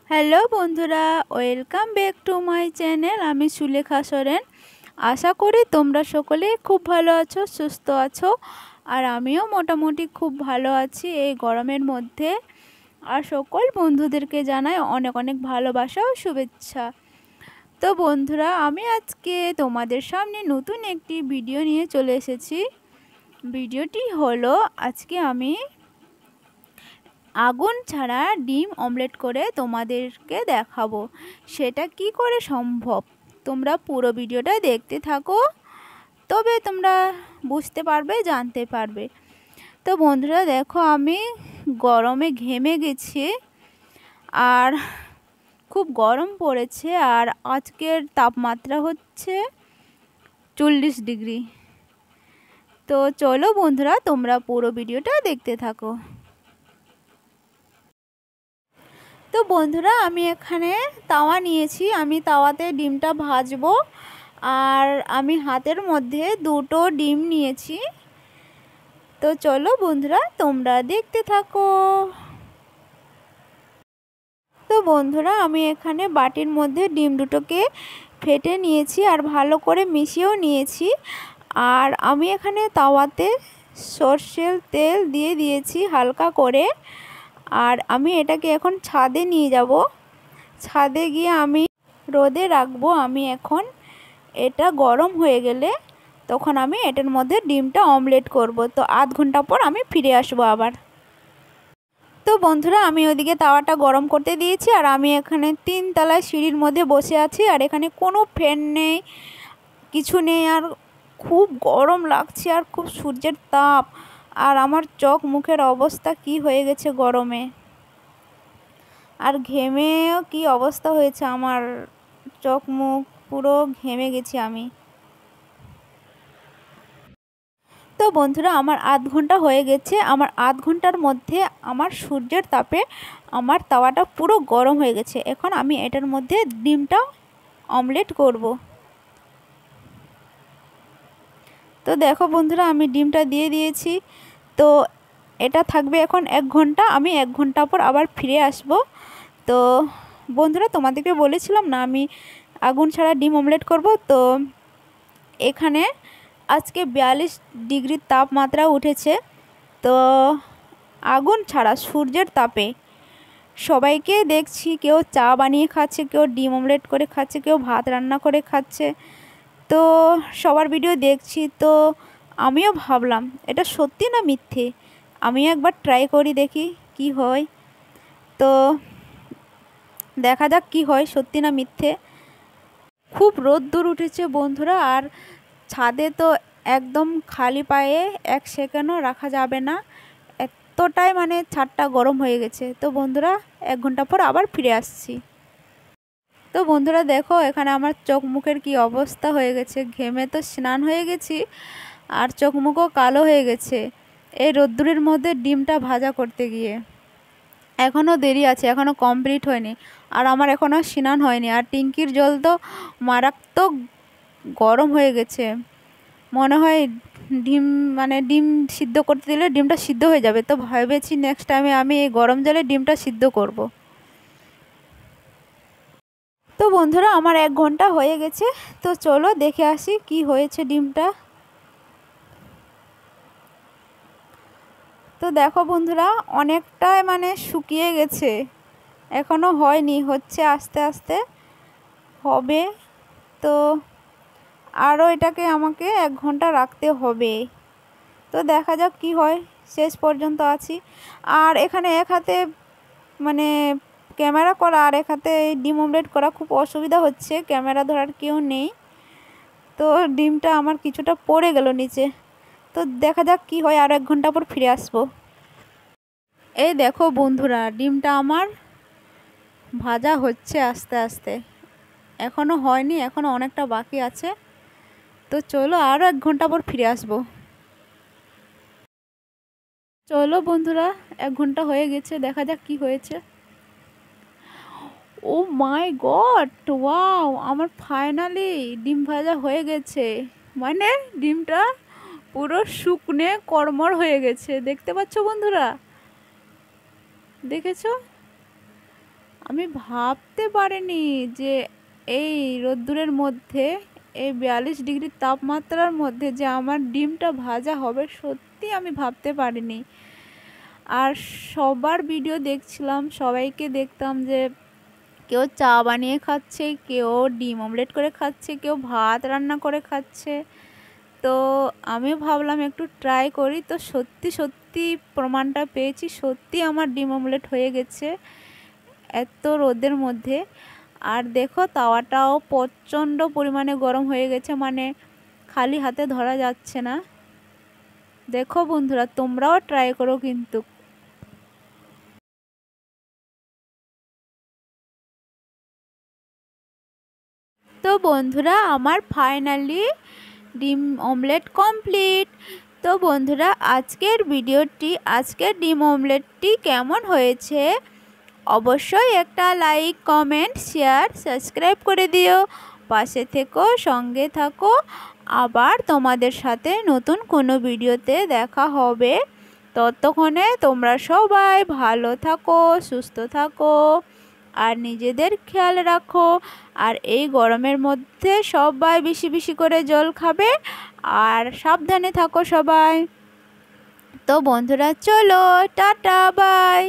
Hello বন্ধুরা, welcome back to my channel. আমি সুলেখা সোরেন। আশা করি তোমরা সকলে খুব ভালো আছো, সুস্থ আছো। আর আমিও মোটামুটি খুব ভালো আছি এই গরমের মধ্যে। আর সকল বন্ধুদেরকে জানাই অনেক অনেক ভালোবাসা ও শুভেচ্ছা। তো বন্ধুরা, আমি আজকে তোমাদের সামনে নতুন একটি ভিডিও নিয়ে চলে এসেছি। ভিডিওটি হলো, আজকে আমি আগুন ছাড়া ডিম অমলেট করে তোমাদেরকে দেখাবো সেটা কি করে সম্ভব। তোমরা পুরো ভিডিওটা দেখতে থাকো, তবে তোমরা বুঝতে পারবে, জানতে পারবে। তো বন্ধুরা দেখো, আমি গরমে ঘেমে গেছি আর খুব গরম পড়েছে। আর আজকের তাপমাত্রা হচ্ছে 40 ডিগ্রি। তো চলো বন্ধুরা, তোমরা পুরো ভিডিওটা দেখতে থাকো। তো বন্ধুরা, আমি এখানে তাওয়া নিয়েছি, আমি তাওয়াতে ডিমটা ভাজবো। আর আমি হাতের মধ্যে দুটো ডিম নিয়েছি। তো চলো বন্ধুরা, তোমরা দেখতে থাকো। তো বন্ধুরা, আমি এখানে বাটির মধ্যে ডিম দুটোকে ফেটে নিয়েছি আর ভালো করে মিশিয়েও নিয়েছি। আর আমি এখানে তাওয়াতে সরষের তেল দিয়ে দিয়েছি হালকা করে। আর আমি এটাকে এখন ছাদে নিয়ে যাব। ছাদে গিয়ে আমি রোদে রাখবো। আমি এখন এটা গরম হয়ে গেলে তখন আমি এটার মধ্যে ডিমটা অমলেট করব। তো আধ ঘন্টা পর আমি ফিরে আসবো আবার। তো বন্ধুরা, আমি ওইদিকে তাওয়াটা গরম করতে দিয়েছি আর আমি এখানে 3 তলায় সিঁড়ির মধ্যে বসে আছি। আর এখানে কোনো ফ্যান নেই, কিছু নেই। আর খুব গরম লাগছে আর খুব সূর্যের তাপ। আর আমার চোখ মুখের অবস্থা কি হয়ে গেছে গরমে। আর ঘেমেও কি অবস্থা হয়েছে আমার, চোখ মুখ পুরো ঘেমে গেছি আমি। তো বন্ধুরা, আমার আধ ঘন্টা হয়ে গেছে। আমার আধ ঘন্টার মধ্যে আমার সূর্যের তাপে আমার তাওয়াটা পুরো গরম হয়ে গেছে। এখন আমি এটার মধ্যে ডিমটা অমলেট করব। তো দেখো বন্ধুরা, আমি ডিমটা দিয়ে দিয়েছি। তো এটা থাকবে এখন 1 ঘন্টা। আমি 1 ঘন্টা পর আবার ফিরে আসব। তো বন্ধুরা, তোমাদেরকে বলেছিলাম না আমি আগুন ছাড়া ডিম অমলেট করব। তো এখানে আজকে 42 ডিগ্রি তাপমাত্রা উঠেছে। তো আগুন ছাড়া সূর্যের তাপে সবাইকে দেখছি, কেউ চা বানিয়ে খাচ্ছে, কেউ ডিম অমলেট করে খাচ্ছে, কেউ ভাত রান্না করে খাচ্ছে। তো সবার ভিডিও দেখছি। তো আমিও ভাবলাম এটা সত্যি না মিথ্যে, আমিও একবার ট্রাই করি, দেখি কি হয়। তো দেখা যাক কি হয়, সত্যি না মিথ্যে। খুব রোদ্দুর উঠেছে বন্ধুরা। আর ছাদে তো একদম খালি পায়ে 1 সেকেন্ডও রাখা যাবে না, এতটাই মানে ছাদটা গরম হয়ে গেছে। তো বন্ধুরা, 1 ঘন্টা পর আবার ফিরে আসছি। তো বন্ধুরা দেখো, এখানে আমার চোখ মুখের কি অবস্থা হয়ে গেছে। ঘেমে তো স্নান হয়ে গেছি আর চোখ মুখও কালো হয়ে গেছে এই রোদ্দুরের মধ্যে ডিমটা ভাজা করতে গিয়ে। এখনও দেরি আছে, এখনও কমপ্লিট হয়নি। আর আমার এখনও স্নান হয়নি। আর ট্যাঙ্কির জল তো মারাত্মক গরম হয়ে গেছে। মনে হয় ডিম ডিম সিদ্ধ করতে দিলে ডিমটা সিদ্ধ হয়ে যাবে। তো ভেবেছি নেক্সট টাইমে আমি এই গরম জলে ডিমটা সিদ্ধ করব। তো বন্ধুরা, আমার 1 ঘন্টা হয়ে গেছে। তো চলো দেখে আসি কি হয়েছে ডিমটা। তো দেখো বন্ধুরা, অনেকটাই শুকিয়ে গেছে, এখনও হয়নি, হচ্ছে আস্তে আস্তে হবে। তো আরও এটাকে আমাকে 1 ঘন্টা রাখতে হবে। তো দেখা যাক কি হয়, শেষ পর্যন্ত আছি। আর এখানে এক হাতে ক্যামেরা করা আর এক হাতে ডিম অমলেট করা খুব অসুবিধা হচ্ছে, ক্যামেরা ধরার কেউ নেই। তো ডিমটা আমার কিছুটা পড়ে গেল নিচে। তো দেখা যাক কি হয়, আর 1 ঘন্টা পর ফিরে আসবো। এই দেখো বন্ধুরা, ডিমটা আমার ভাজা হচ্ছে আস্তে আস্তে, এখনও হয়নি, এখনও অনেকটা বাকি আছে। তো চলো আরও 1 ঘন্টা পর ফিরে আসবো। চলো বন্ধুরা, 1 ঘন্টা হয়ে গেছে, দেখা যাক কি হয়েছে। ও মাই গড, ওয়াও, আমার ফাইনালি ডিম ভাজা হয়ে গেছে। ডিমটা পুরো শুকনে কড়মড় হয়ে গেছে, দেখতে পাচ্ছ বন্ধুরা, দেখেছো? আমি ভাবতে পারিনি যে এই রোদ্দুরের মধ্যে, এই 42 ডিগ্রি তাপমাত্রার মধ্যে যে আমার ডিমটা ভাজা হবে, সত্যি আমি ভাবতে পারিনি। আর সবার ভিডিও দেখছিলাম, সবাইকে দেখতাম যে কেউ চা বানিয়ে খাচ্ছে, কেউ ডিম অমলেট করে খাচ্ছে, কেউ ভাত রান্না করে খাচ্ছে। তো আমিও ভাবলাম একটু ট্রাই করি। তো সত্যি সত্যি প্রমাণটা পেয়েছি, সত্যি আমার ডিম অমলেট হয়ে গেছে এত রোদের মধ্যে। আর দেখো তাওয়াটাও প্রচণ্ড পরিমাণে গরম হয়ে গেছে, মানে খালি হাতে ধরা যাচ্ছে না। দেখো বন্ধুরা, তোমরাও ট্রাই করো কিন্তু। তো বন্ধুরা, আমার ফাইনালি ডিম অমলেট কমপ্লিট। তো বন্ধুরা, আজকের ডিম অমলেটটি কেমন হয়েছে অবশ্যই একটা লাইক, কমেন্ট, শেয়ার, সাবস্ক্রাইব করে দিও। পাশে থেকো, সঙ্গে থাকো। আবার তোমাদের সাথে নতুন কোনো ভিডিওতে দেখা হবে। ততক্ষণে তোমরা সবাই ভালো থাকো, সুস্থ থাকো আর নিজেদের খেয়াল রাখো। আর এই গরমের মধ্যে সবাই বেশি বেশি করে জল খাবে আর সাবধানে থাকো সবাই। তো বন্ধুরা, চলো টাটা, বাই।